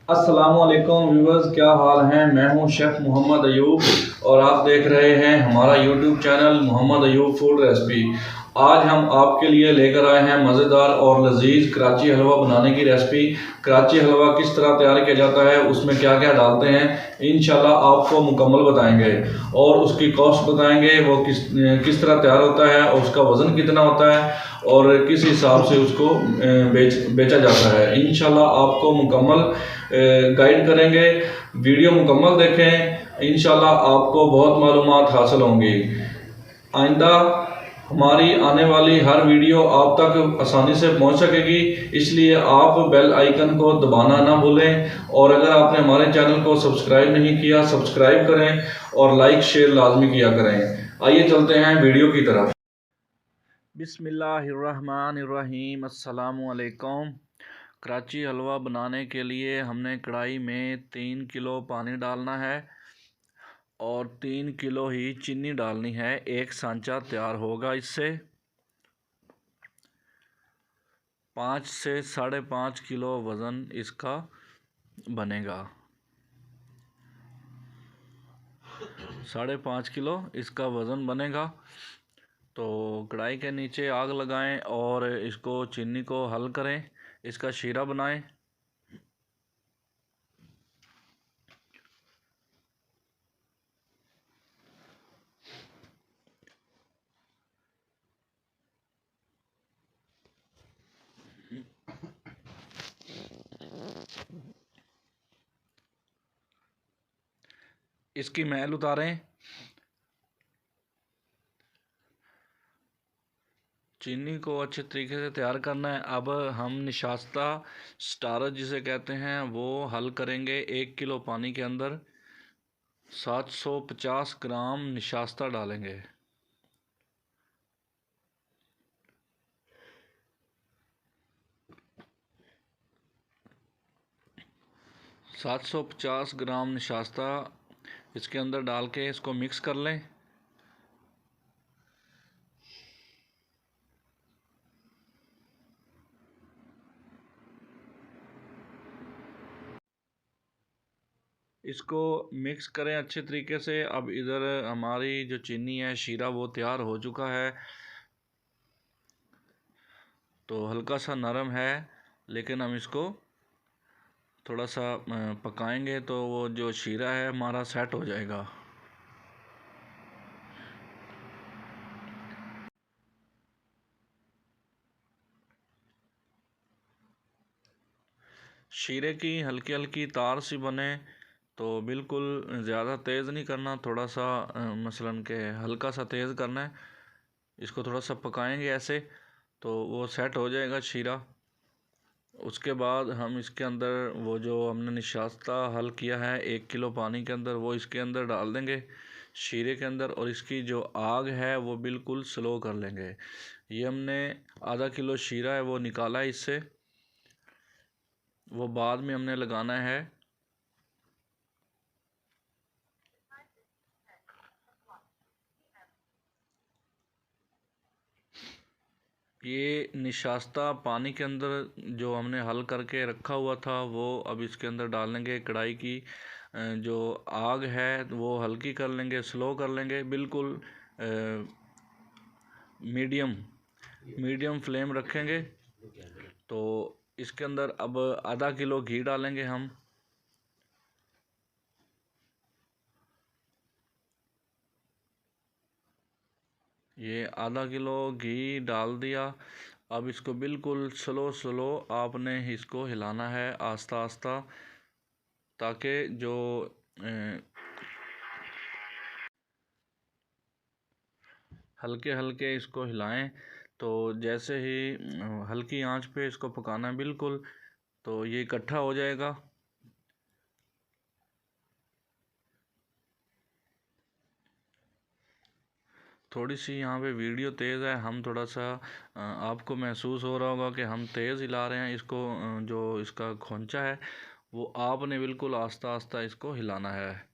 अस्सलामुअलैकुम व्यूवर्स, क्या हाल हैं। मैं हूं शेफ़ मोहम्मद अयूब और आप देख रहे हैं हमारा YouTube channel Mohammad Ayub food recipe. आज हम आपके लिए लेकर आए हैं मज़ेदार और लजीज कराची हलवा बनाने की रेसिपी। कराची हलवा किस तरह तैयार किया जाता है, उसमें क्या क्या डालते हैं, इंशाल्लाह आपको मुकम्मल बताएंगे और उसकी कॉस्ट बताएंगे, वो किस तरह तैयार होता है और उसका वज़न कितना होता है और किस हिसाब से उसको बेचा जाता है। इंशाल्लाह आपको मुकम्मल गाइड करेंगे। वीडियो मुकम्मल देखें, इंशाल्लाह आपको बहुत मालूमात हासिल होंगी। आइंदा हमारी आने वाली हर वीडियो आप तक आसानी से पहुंच सकेगी, इसलिए आप बेल आइकन को दबाना ना भूलें और अगर आपने हमारे चैनल को सब्सक्राइब नहीं किया, सब्सक्राइब करें और लाइक शेयर लाजमी किया करें। आइए चलते हैं वीडियो की तरफ। बिस्मिल्लाहिर्रहमानिर्रहीम, अस्सलामु अलैकुम। कराची हलवा बनाने के लिए हमने कढ़ाई में 3 किलो पानी डालना है और 3 किलो ही चीनी डालनी है। एक सांचा तैयार होगा इससे। 5 से 5.5 किलो वज़न इसका बनेगा। 5.5 किलो इसका वज़न बनेगा। तो कढ़ाई के नीचे आग लगाएं और इसको चीनी को हल करें, इसका शीरा बनाएं। इसकी मैल उतारें। चीनी को अच्छे तरीके से तैयार करना है। अब हम निशास्ता स्टारच जिसे कहते हैं वो हल करेंगे। 1 किलो पानी के अंदर 750 ग्राम निशास्ता डालेंगे। 750 ग्राम निशास्ता इसके अंदर डाल के इसको मिक्स कर लें। इसको मिक्स करें अच्छे तरीके से। अब इधर हमारी जो चीनी है, शीरा, वो तैयार हो चुका है। तो हल्का सा नरम है, लेकिन हम इसको थोड़ा सा पकाएंगे तो वो जो शीरा है हमारा सेट हो जाएगा। शीरे की हल्की हल्की तार सी बने, तो बिल्कुल ज़्यादा तेज़ नहीं करना, थोड़ा सा मसलन के हल्का सा तेज़ करना है। इसको थोड़ा सा पकाएंगे ऐसे, तो वो सेट हो जाएगा शीरा। उसके बाद हम इसके अंदर वो जो हमने निशास्ता हल किया है 1 किलो पानी के अंदर, वो इसके अंदर डाल देंगे शीरे के अंदर, और इसकी जो आग है वो बिल्कुल स्लो कर लेंगे। ये हमने आधा किलो शीरा है वो निकाला है इससे, वो बाद में हमने लगाना है। ये निशास्ता पानी के अंदर जो हमने हल करके रखा हुआ था वो अब इसके अंदर डालेंगे। कढ़ाई की जो आग है वो हल्की कर लेंगे, स्लो कर लेंगे, बिल्कुल मीडियम मीडियम फ्लेम रखेंगे। तो इसके अंदर अब आधा किलो घी डालेंगे हम। ये आधा किलो घी डाल दिया। अब इसको बिल्कुल स्लो स्लो आपने इसको हिलाना है, आस्ता आस्ता, ताकि जो हल्के हल्के इसको हिलाएं। तो जैसे ही हल्की आंच पे इसको पकाना है बिल्कुल, तो ये इकट्ठा हो जाएगा। थोड़ी सी यहाँ पे वीडियो तेज़ है, हम थोड़ा सा आपको महसूस हो रहा होगा कि हम तेज़ हिला रहे हैं इसको। जो इसका खोंचा है वो आपने बिल्कुल आस्ता आस्ता इसको हिलाना है।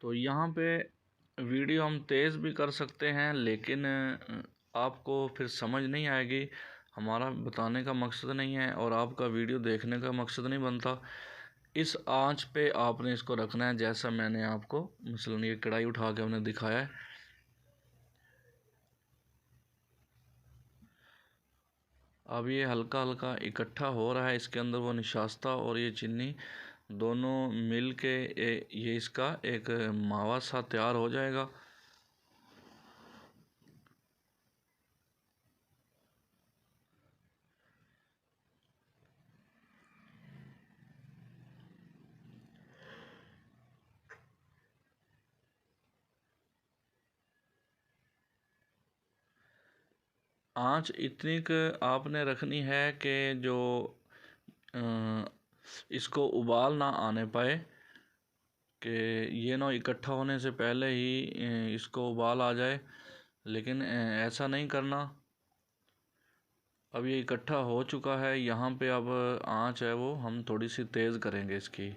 तो यहाँ पे वीडियो हम तेज़ भी कर सकते हैं, लेकिन आपको फिर समझ नहीं आएगी। हमारा बताने का मकसद नहीं है और आपका वीडियो देखने का मकसद नहीं बनता। इस आंच पे आपने इसको रखना है, जैसा मैंने आपको मसलन ये कढ़ाई उठा के हमने दिखाया है। अब ये हल्का हल्का इकट्ठा हो रहा है, इसके अंदर वो निशास्ता और ये चीनी दोनों मिल के ये इसका एक मावा सा तैयार हो जाएगा। आंच इतनी आपने रखनी है कि जो इसको उबाल ना आने पाए, कि ये ना इकट्ठा होने से पहले ही इसको उबाल आ जाए, लेकिन ऐसा नहीं करना। अब ये इकट्ठा हो चुका है, यहाँ पे अब आंच है वो हम थोड़ी सी तेज़ करेंगे इसकी।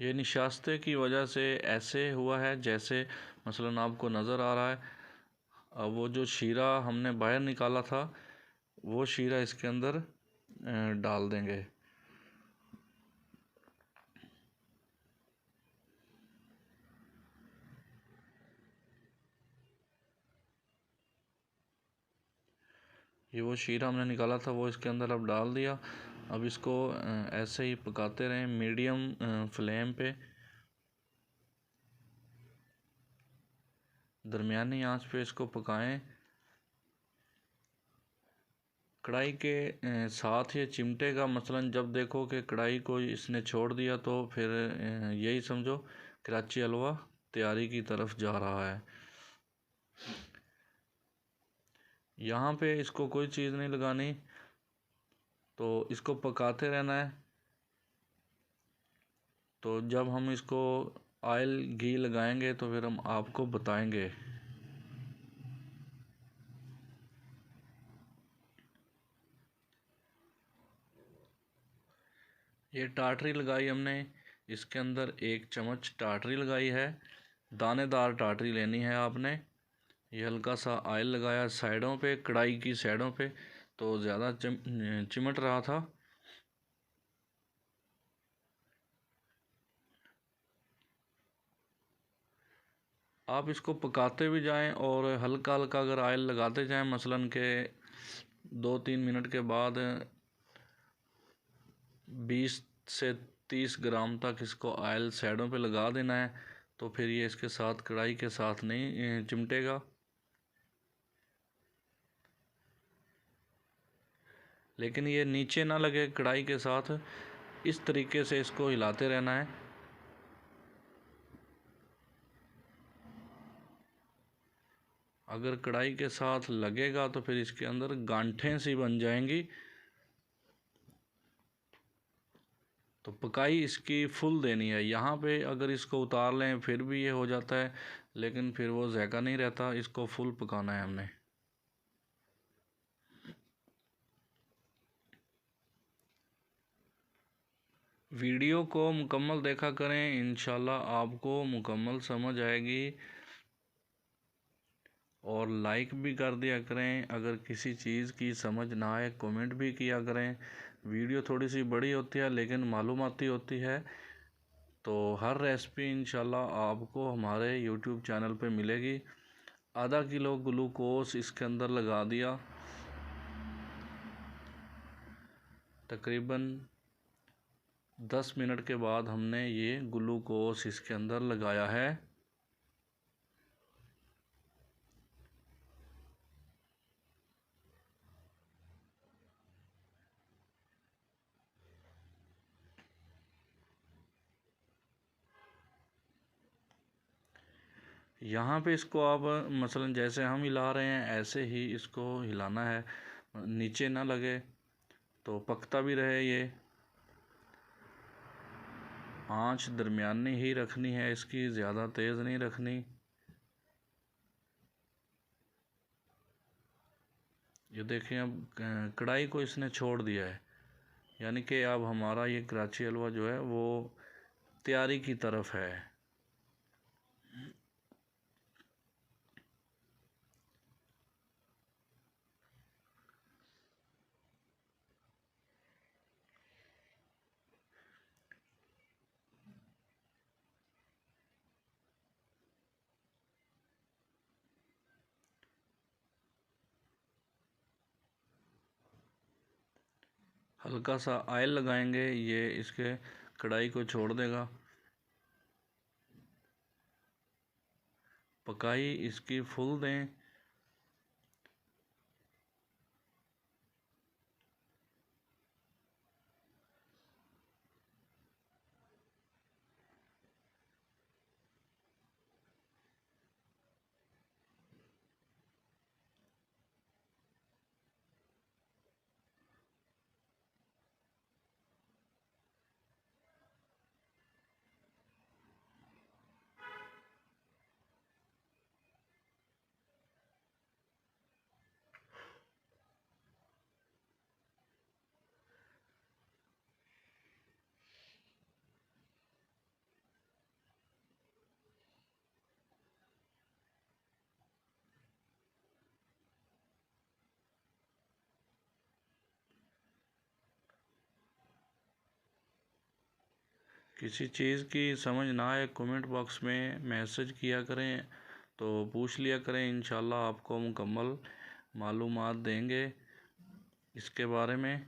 ये निशास्ते की वजह से ऐसे हुआ है जैसे मसलन आपको नज़र आ रहा है। अब वो जो शीरा हमने बाहर निकाला था वो शीरा इसके अंदर डाल देंगे। ये वो शीरा हमने निकाला था वो इसके अंदर अब डाल दिया। अब इसको ऐसे ही पकाते रहें मीडियम फ्लेम पे, दरमियानी आंच पे इसको पकाएं। कढ़ाई के साथ ये चिमटेगा, मसलन जब देखो कि कढ़ाई को इसने छोड़ दिया तो फिर यही समझो कराची हलवा तैयारी की तरफ जा रहा है। यहाँ पे इसको कोई चीज़ नहीं लगानी, तो इसको पकाते रहना है। तो जब हम इसको ऑयल घी लगाएंगे तो फिर हम आपको बताएंगे। ये टाटरी लगाई हमने, इसके अंदर 1 चम्मच टाटरी लगाई है। दानेदार टाटरी लेनी है आपने। ये हल्का सा ऑयल लगाया साइडों पे, कढ़ाई की साइडों पे, तो ज़्यादा चिमट रहा था। आप इसको पकाते भी जाएं और हल्का हल्का अगर ऑयल लगाते जाएं, मसलन के 2-3 मिनट के बाद 20 से 30 ग्राम तक इसको ऑयल साइडों पे लगा देना है। तो फिर ये इसके साथ कढ़ाई के साथ नहीं चिमटेगा। लेकिन ये नीचे ना लगे कढ़ाई के साथ, इस तरीके से इसको हिलाते रहना है। अगर कढ़ाई के साथ लगेगा तो फिर इसके अंदर गांठें सी बन जाएंगी। तो पकाई इसकी फुल देनी है। यहाँ पे अगर इसको उतार लें फिर भी ये हो जाता है, लेकिन फिर वो ज़ायका नहीं रहता। इसको फुल पकाना है हमने। वीडियो को मुकम्मल देखा करें, इंशाल्लाह आपको मुकम्मल समझ आएगी। और लाइक भी कर दिया करें। अगर किसी चीज़ की समझ ना आए कमेंट भी किया करें। वीडियो थोड़ी सी बड़ी होती है लेकिन मालूमाती होती है। तो हर रेसिपी इंशाल्लाह आपको हमारे यूट्यूब चैनल पे मिलेगी। आधा किलो ग्लूकोस इसके अंदर लगा दिया। तकरीबन 10 मिनट के बाद हमने ये ग्लूकोस इसके अंदर लगाया है। यहाँ पे इसको आप मसलन जैसे हम हिला रहे हैं ऐसे ही इसको हिलाना है, नीचे ना लगे, तो पकता भी रहे। ये आंच दरमियानी ही रखनी है इसकी, ज़्यादा तेज़ नहीं रखनी। ये देखें अब कढ़ाई को इसने छोड़ दिया है। यानी कि अब हमारा ये कराची हलवा जो है वो तैयारी की तरफ है। हल्का सा ऑयल लगाएंगे, ये इसके कढ़ाई को छोड़ देगा। पकाई इसकी फुल दें। किसी चीज़ की समझ ना आए कमेंट बॉक्स में मैसेज किया करें, तो पूछ लिया करें, इंशाल्लाह आपको मुकम्मल मालूमात देंगे इसके बारे में।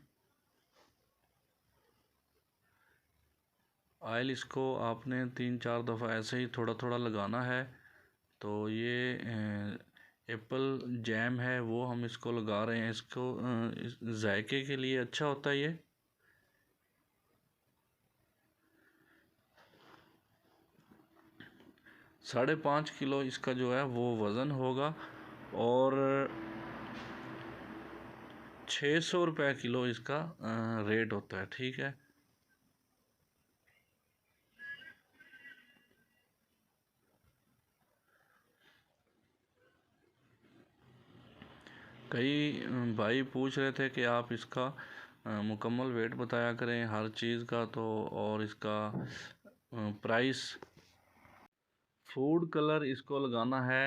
ऑयल इसको आपने 3-4 दफ़ा ऐसे ही थोड़ा थोड़ा लगाना है। तो ये एप्पल जैम है वो हम इसको लगा रहे हैं, इसको जायके के लिए अच्छा होता है ये। ₹5.5 किलो इसका जो है वो वज़न होगा और 600 रुपये किलो इसका रेट होता है। ठीक है, कई भाई पूछ रहे थे कि आप इसका मुकम्मल वेट बताया करें हर चीज़ का, तो और इसका प्राइस। फूड कलर इसको लगाना है,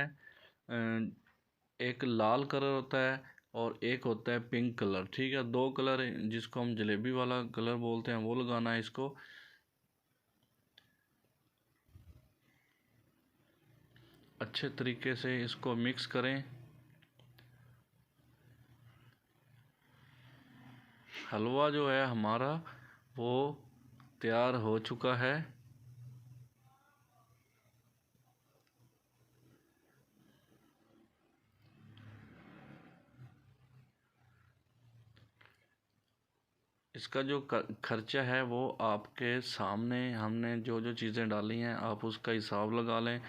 एक लाल कलर होता है और एक होता है पिंक कलर। ठीक है, 2 कलर जिसको हम जलेबी वाला कलर बोलते हैं वो लगाना है इसको। अच्छे तरीके से इसको मिक्स करें। हलवा जो है हमारा वो तैयार हो चुका है। इसका जो खर्चा है वो आपके सामने, हमने जो जो चीज़ें डाली हैं आप उसका हिसाब लगा लें,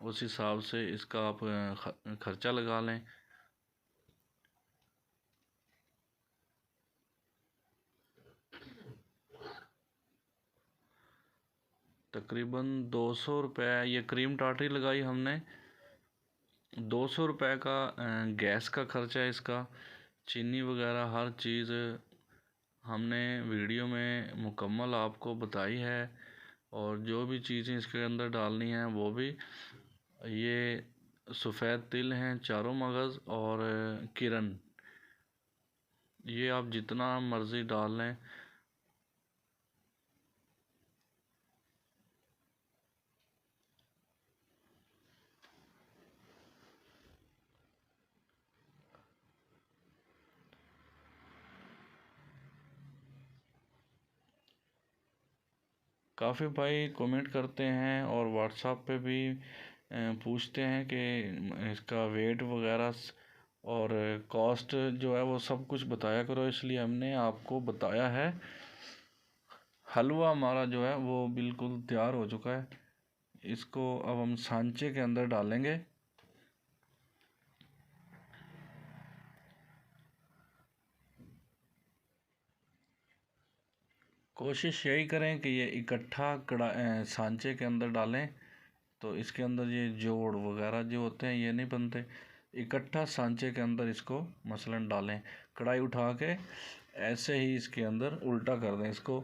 उस हिसाब से इसका आप खर्चा लगा लें। तकरीबन 200 रुपये ये क्रीम टाटरी लगाई हमने। 200 रुपये का गैस का खर्चा है इसका। चीनी वगैरह हर चीज़ हमने वीडियो में मुकम्मल आपको बताई है, और जो भी चीज़ें इसके अंदर डालनी हैं वो भी। ये सफ़ेद तिल हैं, चारों मगज़ और किरण, ये आप जितना मर्ज़ी डाल लें। काफ़ी भाई कमेंट करते हैं और व्हाट्सएप पे भी पूछते हैं कि इसका वेट वगैरह और कॉस्ट जो है वो सब कुछ बताया करो, इसलिए हमने आपको बताया है। हलवा हमारा जो है वो बिल्कुल तैयार हो चुका है। इसको अब हम सांचे के अंदर डालेंगे। कोशिश यही करें कि ये इकट्ठा सांचे के अंदर डालें, तो इसके अंदर ये जोड़ वगैरह जो होते हैं ये नहीं बनते। इकट्ठा सांचे के अंदर इसको मसलन डालें, कढ़ाई उठा के ऐसे ही इसके अंदर उल्टा कर दें इसको,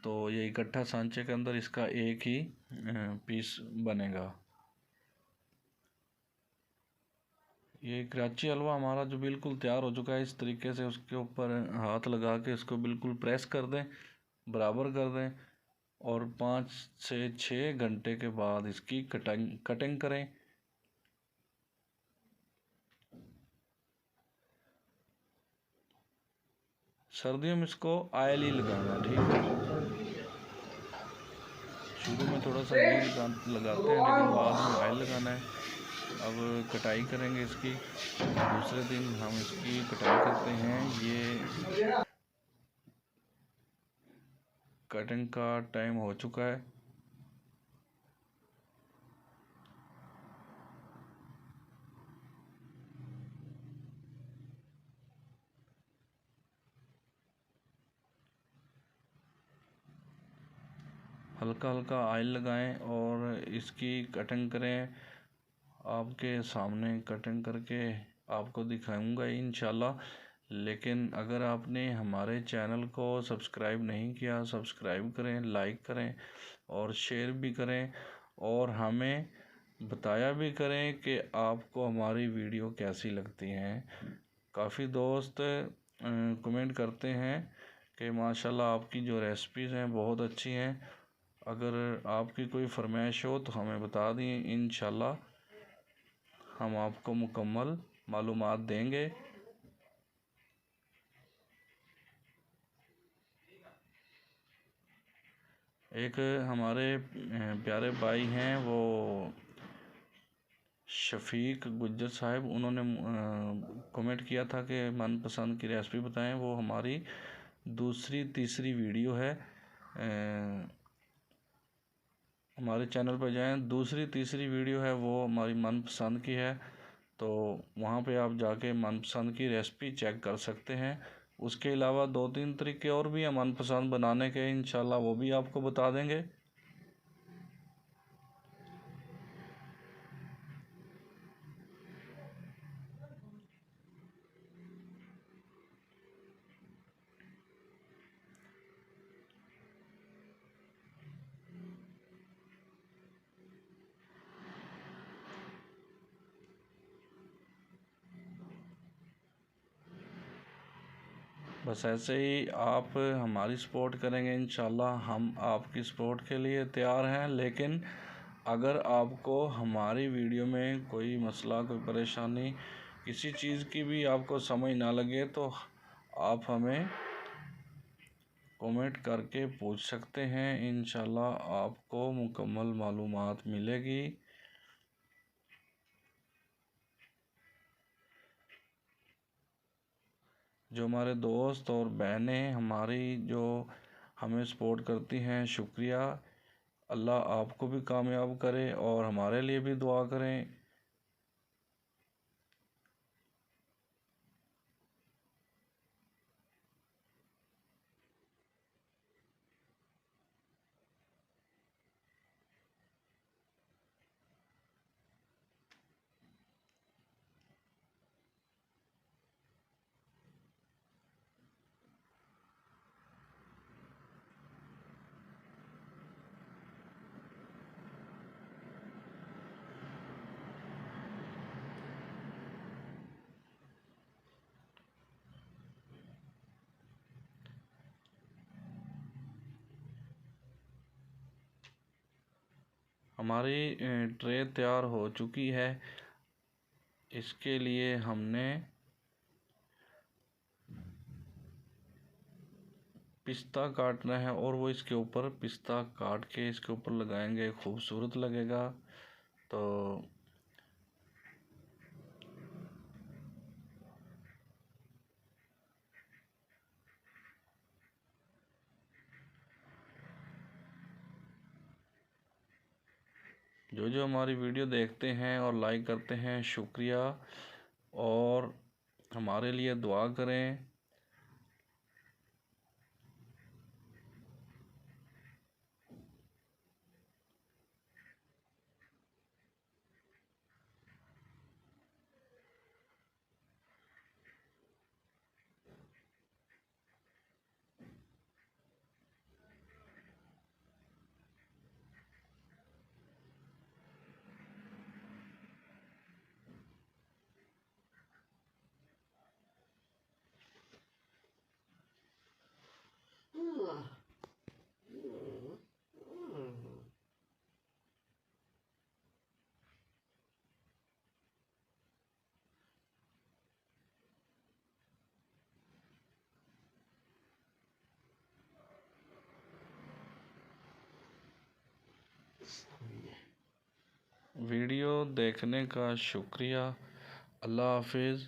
तो ये इकट्ठा सांचे के अंदर इसका एक ही पीस बनेगा। ये कराची हलवा हमारा जो बिल्कुल तैयार हो चुका है, इस तरीके से उसके ऊपर हाथ लगा के इसको बिल्कुल प्रेस कर दें, बराबर कर दें, और 5 से 6 घंटे के बाद इसकी कटिंग करें। सर्दियों में इसको ऑयल ही लगाना है, ठीक है। शुरू में थोड़ा सा घी लगाते हैं, लेकिन बाद में ऑयल लगाना है। अब कटाई करेंगे इसकी, दूसरे दिन हम इसकी कटाई करते हैं। ये कटिंग का टाइम हो चुका है। हल्का हल्का ऑयल लगाएं और इसकी कटिंग करें। आपके सामने कटिंग करके आपको दिखाऊंगा इंशाल्लाह। लेकिन अगर आपने हमारे चैनल को सब्सक्राइब नहीं किया, सब्सक्राइब करें, लाइक करें और शेयर भी करें, और हमें बताया भी करें कि आपको हमारी वीडियो कैसी लगती हैं। काफ़ी दोस्त कमेंट करते हैं कि माशाल्लाह आपकी जो रेसिपीज़ हैं बहुत अच्छी हैं। अगर आपकी कोई फरमाइश हो तो हमें बता दें, इंशाल्लाह हम आपको मुकम्मल मालूमात देंगे। एक हमारे प्यारे भाई हैं, वो शफीक गुज्जर साहब, उन्होंने कमेंट किया था कि मनपसंद की रेसिपी बताएं। वो हमारी दूसरी तीसरी वीडियो है, हमारे चैनल पर जाएं, दूसरी तीसरी वीडियो है वो हमारी मनपसंद की है, तो वहाँ पे आप जाके मनपसंद की रेसिपी चेक कर सकते हैं। उसके अलावा 2-3 तरीके और भी हैं मनपसंद बनाने के, इंशाल्लाह वो भी आपको बता देंगे। बस ऐसे ही आप हमारी सपोर्ट करेंगे, इंशाल्लाह हम आपकी सपोर्ट के लिए तैयार हैं। लेकिन अगर आपको हमारी वीडियो में कोई मसला, कोई परेशानी, किसी चीज़ की भी आपको समझ ना लगे, तो आप हमें कमेंट करके पूछ सकते हैं। इंशाल्लाह आपको मुकम्मल मालूमात मिलेगी। जो हमारे दोस्त और बहनें हमारी जो हमें सपोर्ट करती हैं, शुक्रिया। अल्लाह आपको भी कामयाब करे और हमारे लिए भी दुआ करें। हमारी ट्रे तैयार हो चुकी है। इसके लिए हमने पिस्ता काटना है, और वो इसके ऊपर पिस्ता काट के इसके ऊपर लगाएंगे, खूबसूरत लगेगा। तो जो जो हमारी वीडियो देखते हैं और लाइक करते हैं, शुक्रिया, और हमारे लिए दुआ करें। वीडियो देखने का शुक्रिया। अल्लाह हाफिज़।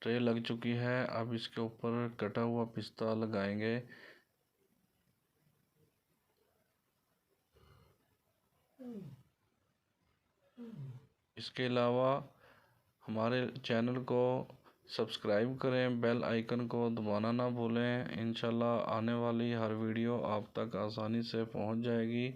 ट्रे लग चुकी है, अब इसके ऊपर कटा हुआ पिस्ता लगाएंगे। इसके अलावा हमारे चैनल को सब्सक्राइब करें, बेल आइकन को दबाना ना भूलें। इंशाल्लाह आने वाली हर वीडियो आप तक आसानी से पहुंच जाएगी।